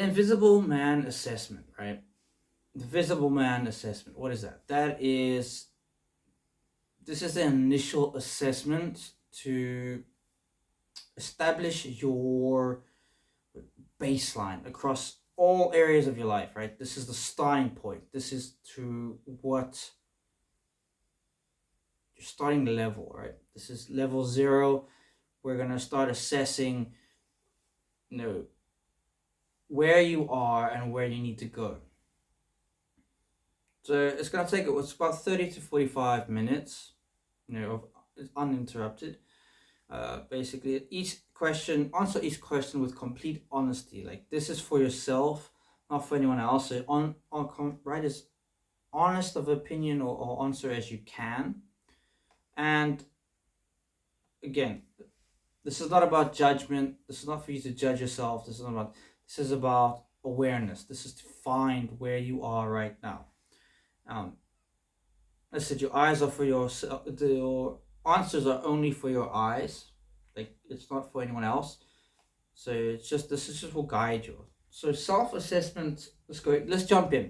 Invisible man assessment, right? The visible man assessment. What is that? This is an initial assessment to establish your baseline across all areas of your life, right? This is the starting point. This is to what your starting level, right? This is level zero. We're gonna start assessing, you know, where you are and where you need to go. So it's gonna take it's about 30 to 45 minutes, it's uninterrupted. Basically, answer each question with complete honesty. Like this is for yourself, not for anyone else. So write as honest of opinion or answer as you can. And again, this is not about judgment. This is not for you to judge yourself. This is about awareness. This is to find where you are right now. Um, I said your eyes are for yourself. Your answers are only for your eyes. Like it's not for anyone else. So this is just will guide you. So self-assessment. Let's jump in.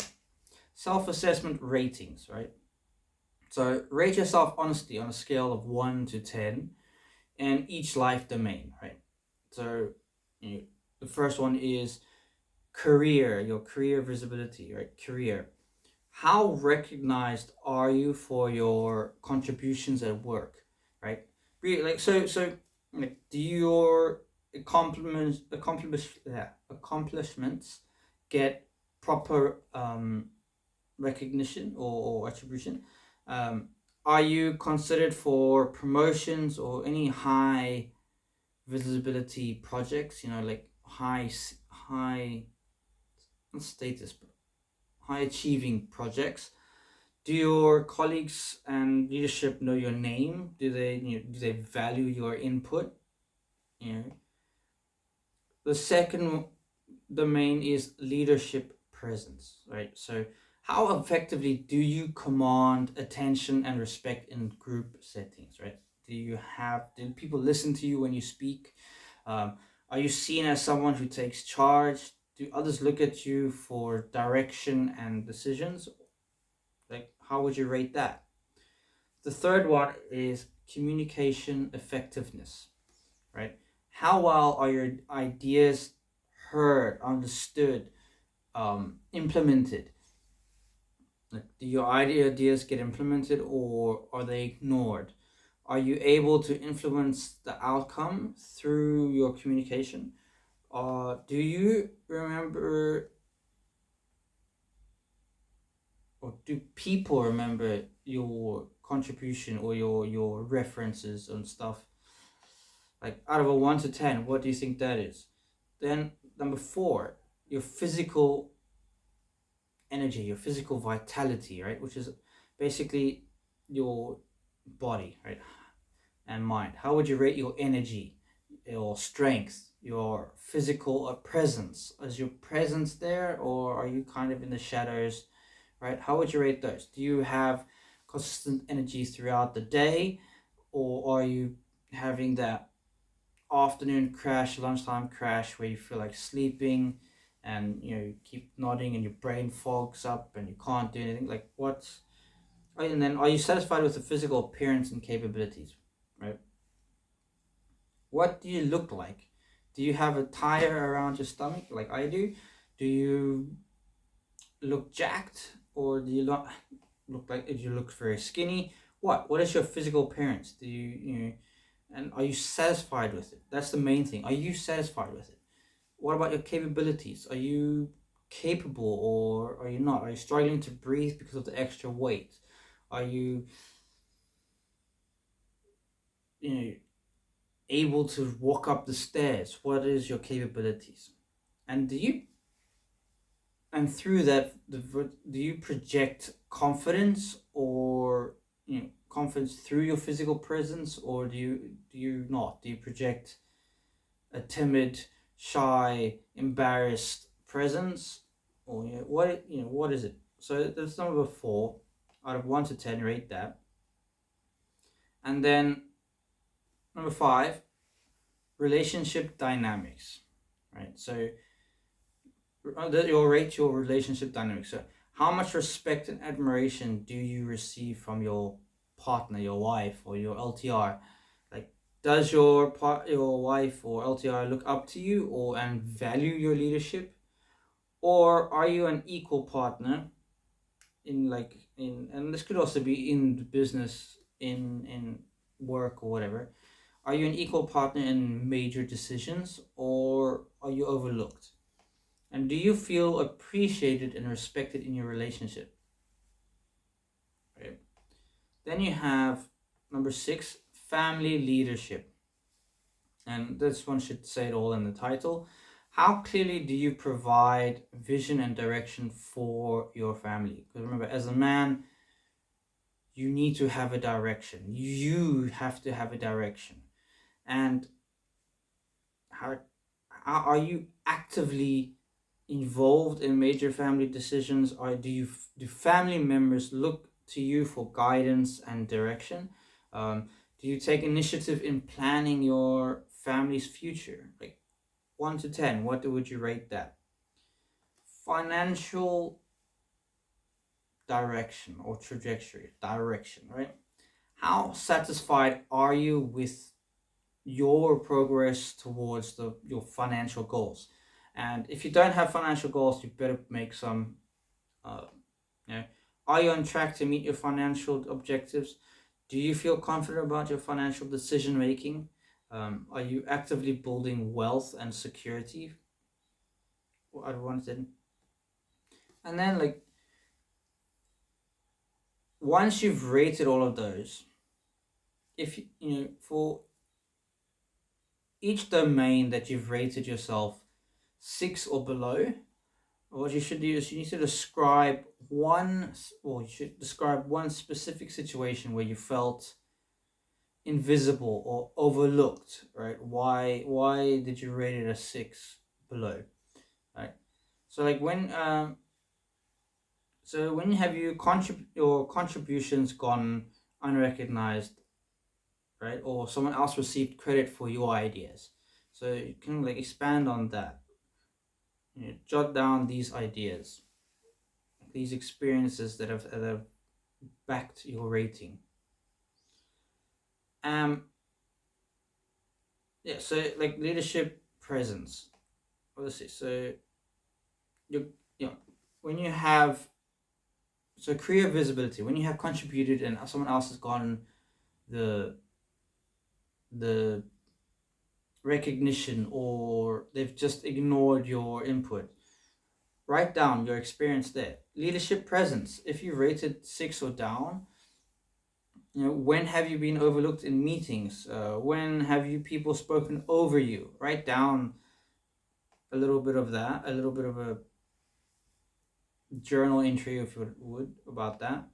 Self-assessment ratings, right? So rate yourself honestly on a scale of 1 to 10, and each life domain, right? So you know, the first one is career, your career visibility, right? Career. How recognized are you for your contributions at work, right? Like do your accomplishments get proper recognition or attribution? um, are you considered for promotions or any high visibility projects, like high not status but high achieving projects? Do your colleagues and leadership know your name? Do they value your input? You know, the second domain is leadership presence, right? So, how effectively do you command attention and respect in group settings, right? Do people listen to you when you speak? Um, are you seen as someone who takes charge? Do others look at you for direction and decisions? Like, how would you rate that? The third one is communication effectiveness, right? How well are your ideas heard, understood, implemented? Like, do your ideas get implemented or are they ignored? Are you able to influence the outcome through your communication? Do you remember, or do people remember your contribution or your references and stuff? Like out of a 1 to 10, what do you think that is? Then number four, your physical energy, your physical vitality, right? Which is basically your body, right? And mind. How would you rate your energy, your strength, your physical presence? Is your presence there, or are you kind of in the shadows, right? How would you rate those? Do you have consistent energy throughout the day, or are you having that afternoon crash, lunchtime crash where you feel like sleeping and you keep nodding and your brain fogs up and you can't do anything? Like what? And then, are you satisfied with the physical appearance and capabilities, right? What do you look like? Do you have a tire around your stomach like I do? Do you look jacked, or do you look like, if you look very skinny? What is your physical appearance? And are you satisfied with it? That's the main thing. Are you satisfied with it? What about your capabilities? Are you capable or are you not? Are you struggling to breathe because of the extra weight? Are you, you know able to walk up the stairs? What is your capabilities? And through that, do you project confidence, or confidence through your physical presence, or do you not? Do you project a timid, shy, embarrassed presence, or what is it? So that's number four. Out of 1 to 10, rate that. And then number five, relationship dynamics, right? So You'll rate your relationship dynamics. So, how much respect and admiration do you receive from your partner, your wife, or your LTR? Like, does your wife or LTR look up to you or and value your leadership, or are you an equal partner and this could also be in the business, in work or whatever. Are you an equal partner in major decisions, or are you overlooked? And do you feel appreciated and respected in your relationship? Right. Then you have number 6, family leadership. And this one should say it all in the title. How clearly do you provide vision and direction for your family? Because remember, as a man, you need to have a direction. You have to have a direction. And how, how are you actively involved in major family decisions, or do family members look to you for guidance and direction? Do you take initiative in planning your family's future? Like 1 to 10, what would you rate that? Financial direction or trajectory, direction, right? How satisfied are you with your progress towards your financial goals? And if you don't have financial goals, you better make some. Uh, you know, are you on track to meet your financial objectives? Do you feel confident about your financial decision making? Are you actively building wealth and security? What I wanted, and then like once you've rated all of those, if you know for each domain that you've rated yourself 6 or below, what you should do is you need to describe one, or you should describe one specific situation where you felt invisible or overlooked, right? Why did you rate it a 6 below, right? So like when have your contributions gone unrecognized, right? Or someone else received credit for your ideas. So you can like expand on that. Jot down these ideas, these experiences that have backed your rating. Um, yeah. So like leadership presence. Obviously, so you know when you have career visibility, when you have contributed and someone else has gotten the the recognition, or they've just ignored your input, write down your experience there. Leadership presence, if you rated 6 or down, when have you been overlooked in meetings? When have you people spoken over you? Write down a little bit of that, a little bit of a journal entry, if you would, about that.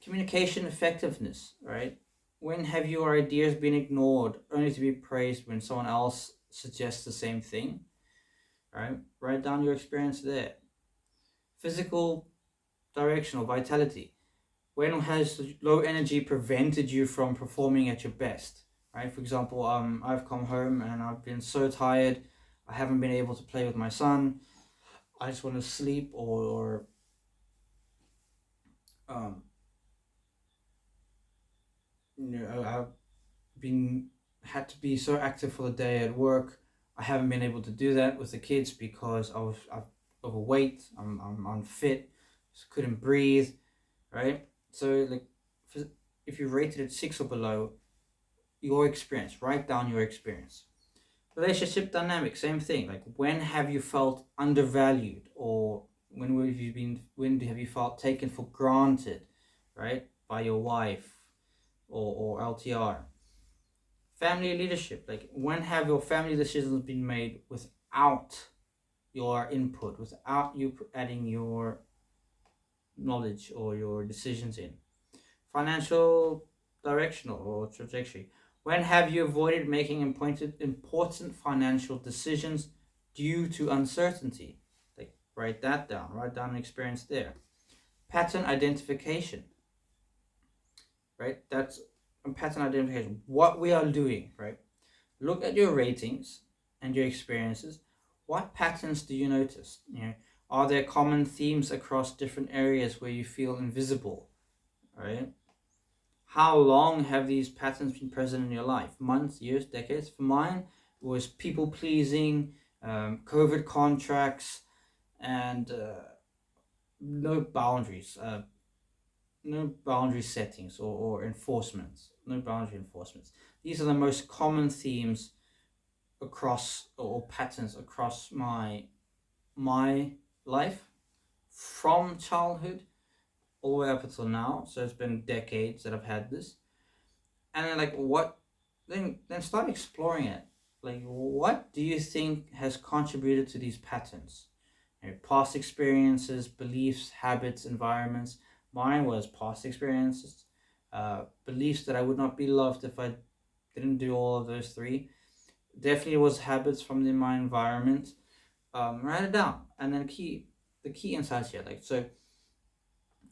Communication effectiveness, right? When have your ideas been ignored only to be praised when someone else suggests the same thing? Right? Write down your experience there. Physical direction or vitality. When has low energy prevented you from performing at your best? Right? For example, I've come home and I've been so tired, I haven't been able to play with my son. I just want to sleep, or um, I've been had to be so active for the day at work. I haven't been able to do that with the kids because I'm overweight. I'm unfit. Just couldn't breathe. Right. So like, if you rated it 6 or below, your experience. Write down your experience. Relationship dynamic. Same thing. Like when have you felt undervalued, or when have you felt taken for granted, right, by your wife or LTR? Family leadership, like when have your family decisions been made without your input, without you adding your knowledge or your decisions in? Financial directional or trajectory, when have you avoided making important financial decisions due to uncertainty? Like write down an experience there. Pattern identification, right? That's a pattern identification, what we are doing, right? Look at your ratings and your experiences. what patterns do you notice? Are there common themes across different areas where you feel invisible? Right? How long have these patterns been present in your life? Months, years, decades? For mine, it was people pleasing, COVID contracts, and no boundaries, no boundary settings or enforcements, no boundary enforcements. These are the most common themes across or patterns across my life from childhood all the way up until now. So it's been decades that I've had this. And then like what then start exploring it. Like what do you think has contributed to these patterns? Past experiences, beliefs, habits, environments. Mine was past experiences, beliefs that I would not be loved if I didn't do all of those three. Definitely was habits from my environment. Write it down, and then the key insights here. Like so,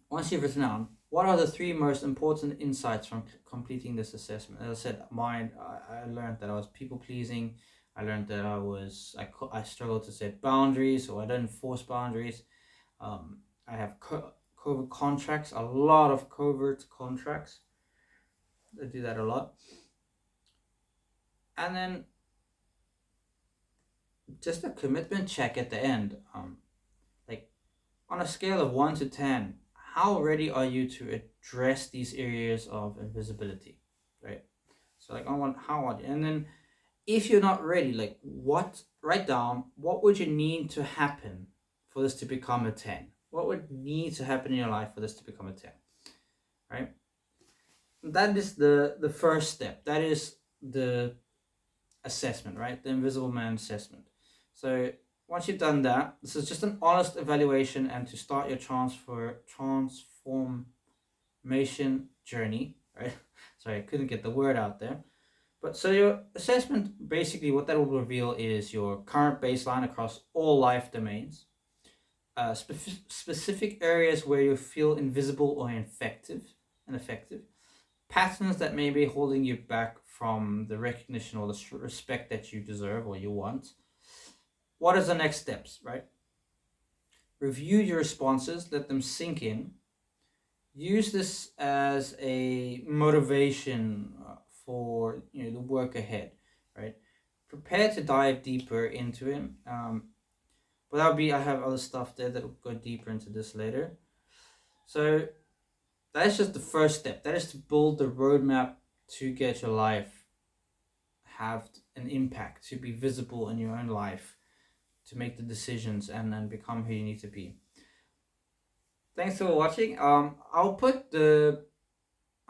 once you've written down, what are the three most important insights from completing this assessment? As I said, mine, I learned that I was people pleasing. I learned that I struggled to set boundaries, or I don't enforce boundaries. I have covert contracts, a lot of covert contracts. I do that a lot. And then just a commitment check at the end. Like on a scale of 1 to 10, how ready are you to address these areas of invisibility, right? So like on one, how are you? And then if you're not ready, like write down what would you need to happen for this to become a 10? What would need to happen in your life for this to become a 10, right? That is the first step. That is the assessment, right? The Invisible Man assessment. So once you've done that, this is just an honest evaluation and to start your transformation journey, right? Sorry, I couldn't get the word out there. But so your assessment, basically what that will reveal is your current baseline across all life domains, specific areas where you feel invisible or ineffective, patterns that may be holding you back from the recognition or the respect that you deserve or you want. What is the next steps, right? Review your responses, let them sink in. Use this as a motivation for the work ahead, right? Prepare to dive deeper into it. But I have other stuff there that will go deeper into this later. So that's just the first step. That is to build the roadmap to get your life have an impact, to be visible in your own life, to make the decisions and then become who you need to be. Thanks for watching. I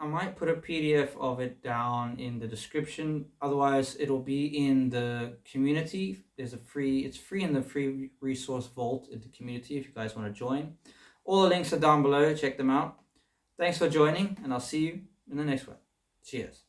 might put a PDF of it down in the description. Otherwise, it'll be in the community. It's free in the free resource vault in the community if you guys want to join. All the links are down below. Check them out. Thanks for joining, and I'll see you in the next one. Cheers.